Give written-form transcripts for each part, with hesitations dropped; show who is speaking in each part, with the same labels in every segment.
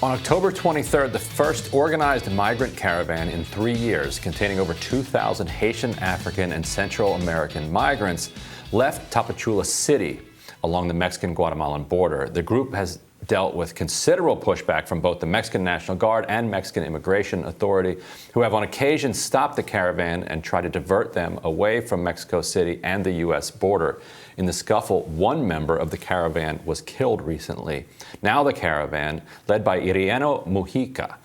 Speaker 1: On October 23rd, the first organized migrant caravan in 3 years, containing over 2,000 Haitian, African, and Central American migrants, left Tapachula City along the Mexican-Guatemalan border. The group has dealt with considerable pushback from both the Mexican National Guard and Mexican Immigration Authority, who have on occasion stopped the caravan and tried to divert them away from Mexico City and the U.S. border. In the scuffle, one member of the caravan was killed recently. Now the caravan, led by Irieno Mujica,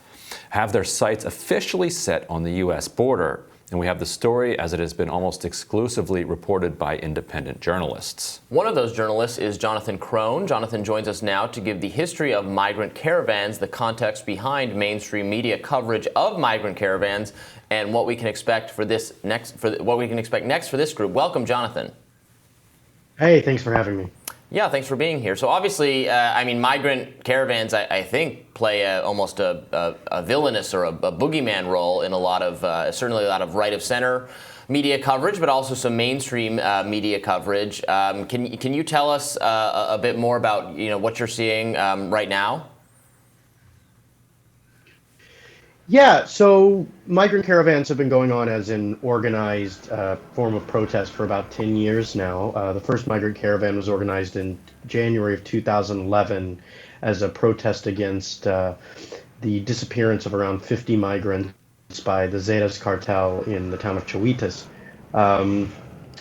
Speaker 1: have their sights officially set on the U.S. border. And we have the story as it has been almost exclusively reported by independent journalists.
Speaker 2: One of those journalists is Jonathan Krohn. Jonathan joins us now to give the history of migrant caravans, the context behind mainstream media coverage of migrant caravans, and what we can expect for this next for this group. Welcome, Jonathan.
Speaker 3: Hey, thanks for having me.
Speaker 2: Yeah, thanks for being here. So obviously, migrant caravans, I think, play almost a villainous or a boogeyman role in a lot of, certainly a lot of right of center media coverage, but also some mainstream media coverage. Can you tell us a bit more about what you're seeing right now?
Speaker 3: Yeah, so migrant caravans have been going on as an organized form of protest for about 10 years now. The first migrant caravan was organized in January of 2011 as a protest against the disappearance of around 50 migrants by the Zetas cartel in the town of Chahuitas.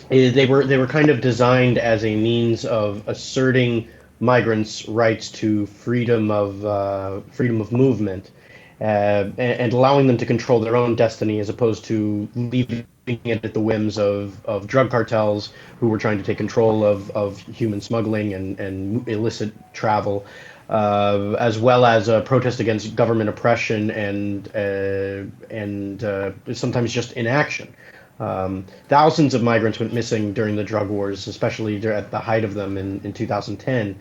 Speaker 3: They were kind of designed as a means of asserting migrants' rights to freedom of movement. And allowing them to control their own destiny as opposed to leaving it at the whims of drug cartels who were trying to take control of human smuggling and illicit travel, as well as a protest against government oppression and sometimes just inaction. Thousands of migrants went missing during the drug wars, especially at the height of them in 2010,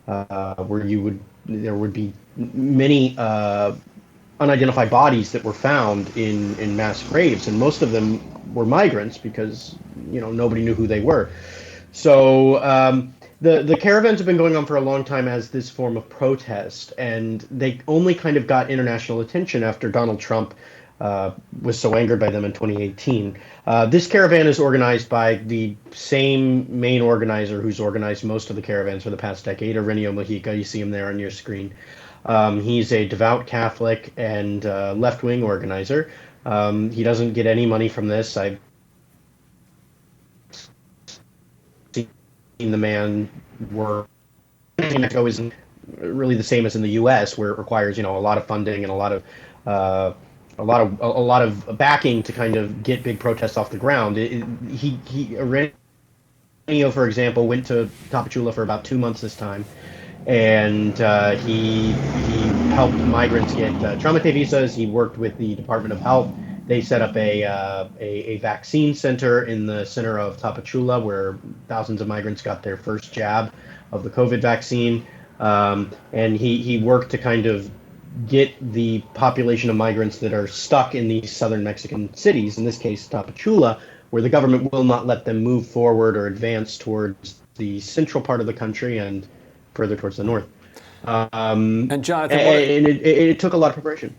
Speaker 3: where there would be many unidentified bodies that were found in mass graves, and most of them were migrants because nobody knew who they were. So the caravans have been going on for a long time as this form of protest, and they only kind of got international attention after Donald Trump was so angered by them in 2018. This caravan is organized by the same main organizer who's organized most of the caravans for the past decade, Irieno Mujica. You see him there on your screen. He's a devout Catholic and left-wing organizer. He doesn't get any money from this. I've seen the man work. Mexico isn't really the same as in the U.S., where it requires a lot of funding and a lot of backing to kind of get big protests off the ground. Irieno, for example, went to Tapachula for about 2 months this time. And he helped migrants get Tramite visas. He worked with the Department of Health. They set up a vaccine center in the center of Tapachula, where thousands of migrants got their first jab of the COVID vaccine. And he worked to kind of get the population of migrants that are stuck in these southern Mexican cities, in this case Tapachula, where the government will not let them move forward or advance towards the central part of the country and further towards the north.
Speaker 1: And Jonathan,
Speaker 3: it took a lot of preparation.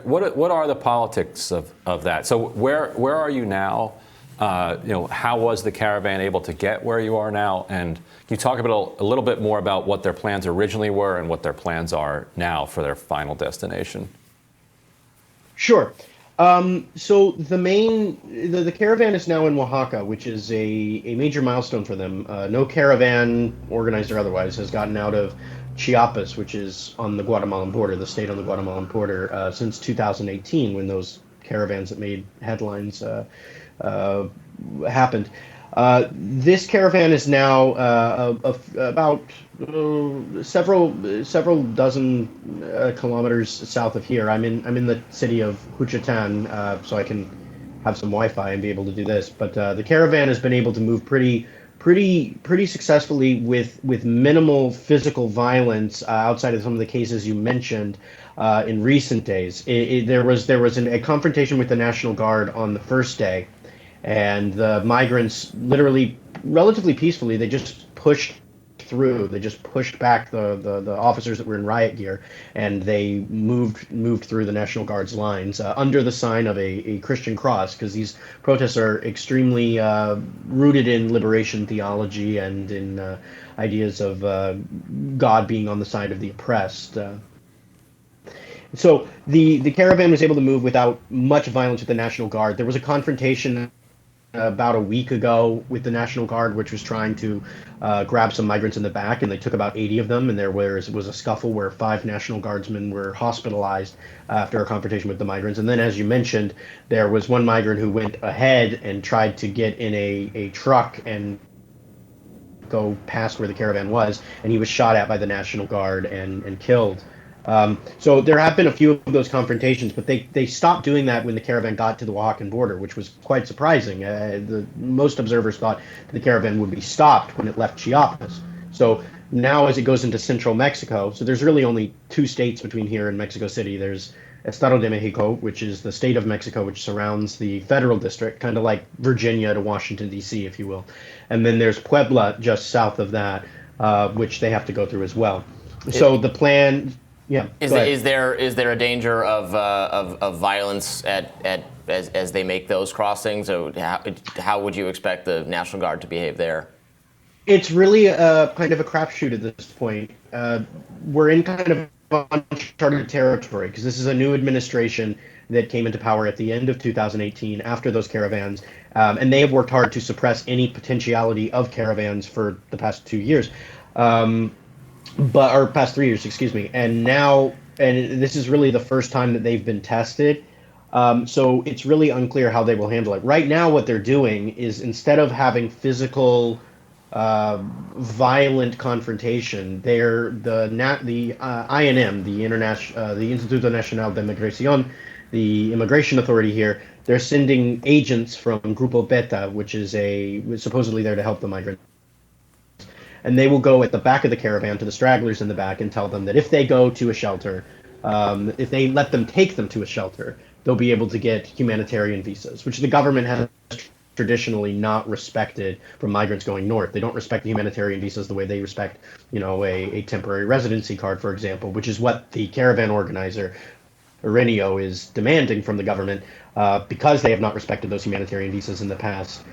Speaker 1: What are the politics of that? So where are you now? How was the caravan able to get where you are now? And can you talk a little bit more about what their plans originally were and what their plans are now for their final destination?
Speaker 3: Sure. So the caravan is now in Oaxaca, which is a major milestone for them. No caravan, organized or otherwise, has gotten out of Chiapas, which is on the Guatemalan border, the state on the Guatemalan border, since 2018, when those caravans that made headlines happened. This caravan is now about several dozen kilometers south of here. I'm in the city of Juchitán, so I can have some Wi-Fi and be able to do this. But the caravan has been able to move pretty successfully with minimal physical violence outside of some of the cases you mentioned in recent days. There was a confrontation with the National Guard on the first day. And the migrants literally, relatively peacefully, they just pushed through. They just pushed back the officers that were in riot gear, and they moved through the National Guard's lines under the sign of a Christian cross, because these protests are extremely rooted in liberation theology and in ideas of God being on the side of the oppressed. So the caravan was able to move without much violence with the National Guard. There was a confrontation about a week ago with the National Guard, which was trying to grab some migrants in the back, and they took about 80 of them, and there was a scuffle where 5 National Guardsmen were hospitalized after a confrontation with the migrants. And then, as you mentioned, there was one migrant who went ahead and tried to get in a truck and go past where the caravan was, and he was shot at by the National Guard and killed. So there have been a few of those confrontations, but they stopped doing that when the caravan got to the Oaxacan border, which was quite surprising. Most observers thought the caravan would be stopped when it left Chiapas. So now as it goes into central Mexico, so there's really only 2 states between here and Mexico City. There's Estado de Mexico, which is the state of Mexico, which surrounds the federal district, kind of like Virginia to Washington, D.C., if you will. And then there's Puebla just south of that, which they have to go through as well. So the plan... Yeah.
Speaker 2: Is there a danger of violence as they make those crossings? Or how would you expect the National Guard to behave there?
Speaker 3: It's really kind of a crapshoot at this point. We're in kind of uncharted territory because this is a new administration that came into power at the end of 2018 after those caravans, and they have worked hard to suppress any potentiality of caravans for the past 2 years. Or past 3 years, excuse me. And this is really the first time that they've been tested. So it's really unclear how they will handle it. Right now, what they're doing is, instead of having physical, violent confrontation, the INM, the Instituto Nacional de Migración, the immigration authority here, they're sending agents from Grupo Beta, which is supposedly there to help the migrants. And they will go at the back of the caravan to the stragglers in the back and tell them that if they go to a shelter, if they let them take them to a shelter, they'll be able to get humanitarian visas, which the government has traditionally not respected from migrants going north. They don't respect the humanitarian visas the way they respect, a temporary residency card, for example, which is what the caravan organizer, Ireneo, is demanding from the government because they have not respected those humanitarian visas in the past.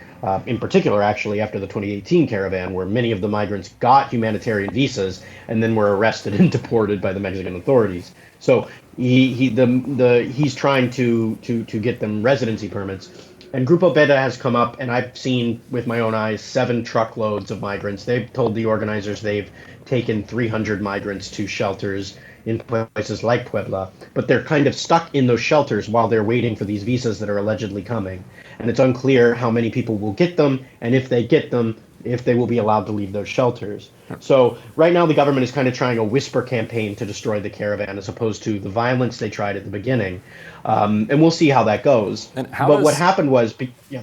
Speaker 3: In particular, actually, after the 2018 caravan, where many of the migrants got humanitarian visas and then were arrested and deported by the Mexican authorities. So he's trying to get them residency permits. And Grupo Beta has come up, and I've seen with my own eyes 7 truckloads of migrants. They've told the organizers they've taken 300 migrants to shelters in places like Puebla, but they're kind of stuck in those shelters while they're waiting for these visas that are allegedly coming. And it's unclear how many people will get them, and if they get them, if they will be allowed to leave those shelters. So right now the government is kind of trying a whisper campaign to destroy the caravan as opposed to the violence they tried at the beginning. And we'll see how that goes. What happened was... Yeah.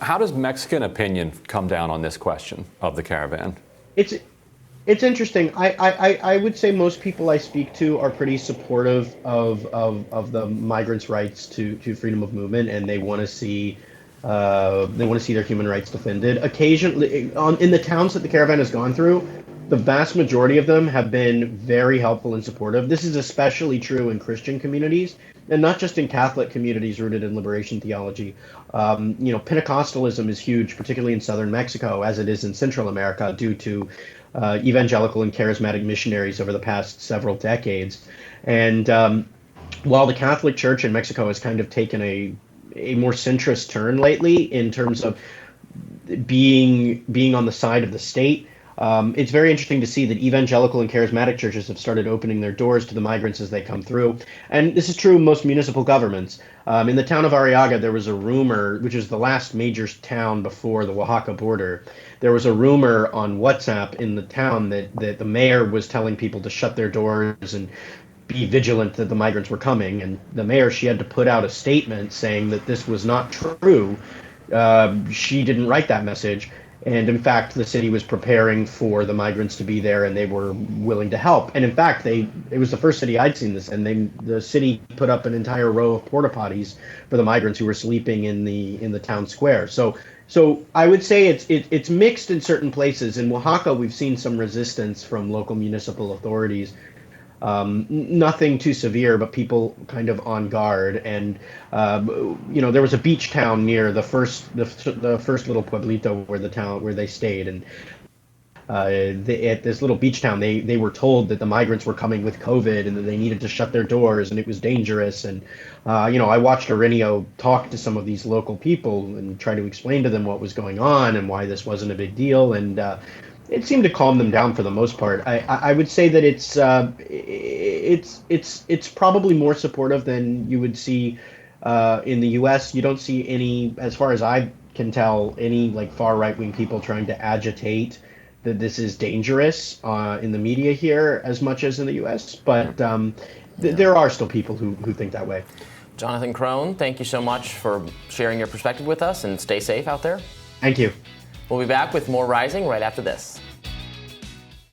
Speaker 1: How does Mexican opinion come down on this question of the caravan?
Speaker 3: It's interesting. I would say most people I speak to are pretty supportive of the migrants' rights to freedom of movement, and they want to see their human rights defended. Occasionally, in the towns that the caravan has gone through, the vast majority of them have been very helpful and supportive. This is especially true in Christian communities, and not just in Catholic communities rooted in liberation theology. Pentecostalism is huge, particularly in southern Mexico, as it is in Central America, due to evangelical and charismatic missionaries over the past several decades. And while the Catholic Church in Mexico has kind of taken a more centrist turn lately in terms of being on the side of the state, it's very interesting to see that evangelical and charismatic churches have started opening their doors to the migrants as they come through. And this is true in most municipal governments. In the town of Arriaga, there was a rumor, which is the last major town before the Oaxaca border. There was a rumor on WhatsApp in the town that the mayor was telling people to shut their doors and be vigilant that the migrants were coming. And the mayor, she had to put out a statement saying that this was not true. She didn't write that message. And in fact, the city was preparing for the migrants to be there, and they were willing to help. And in fact, it was the first city I'd seen this, and the city put up an entire row of porta potties for the migrants who were sleeping in the town square. So I would say it's mixed in certain places. In Oaxaca, we've seen some resistance from local municipal authorities. Nothing too severe, but people kind of on guard. And there was a beach town near the first little pueblito where they stayed, and at this little beach town, they were told that the migrants were coming with COVID and that they needed to shut their doors and it was dangerous. And I watched Aurelio talk to some of these local people and try to explain to them what was going on and why this wasn't a big deal. And it seemed to calm them down for the most part. I would say that it's probably more supportive than you would see in the U.S. You don't see any, as far as I can tell, any like far right wing people trying to agitate that this is dangerous in the media here as much as in the U.S. But there are still people who think that way.
Speaker 2: Jonathan Krohn, thank you so much for sharing your perspective with us, and stay safe out there.
Speaker 3: Thank you.
Speaker 2: We'll be back with more Rising right after this.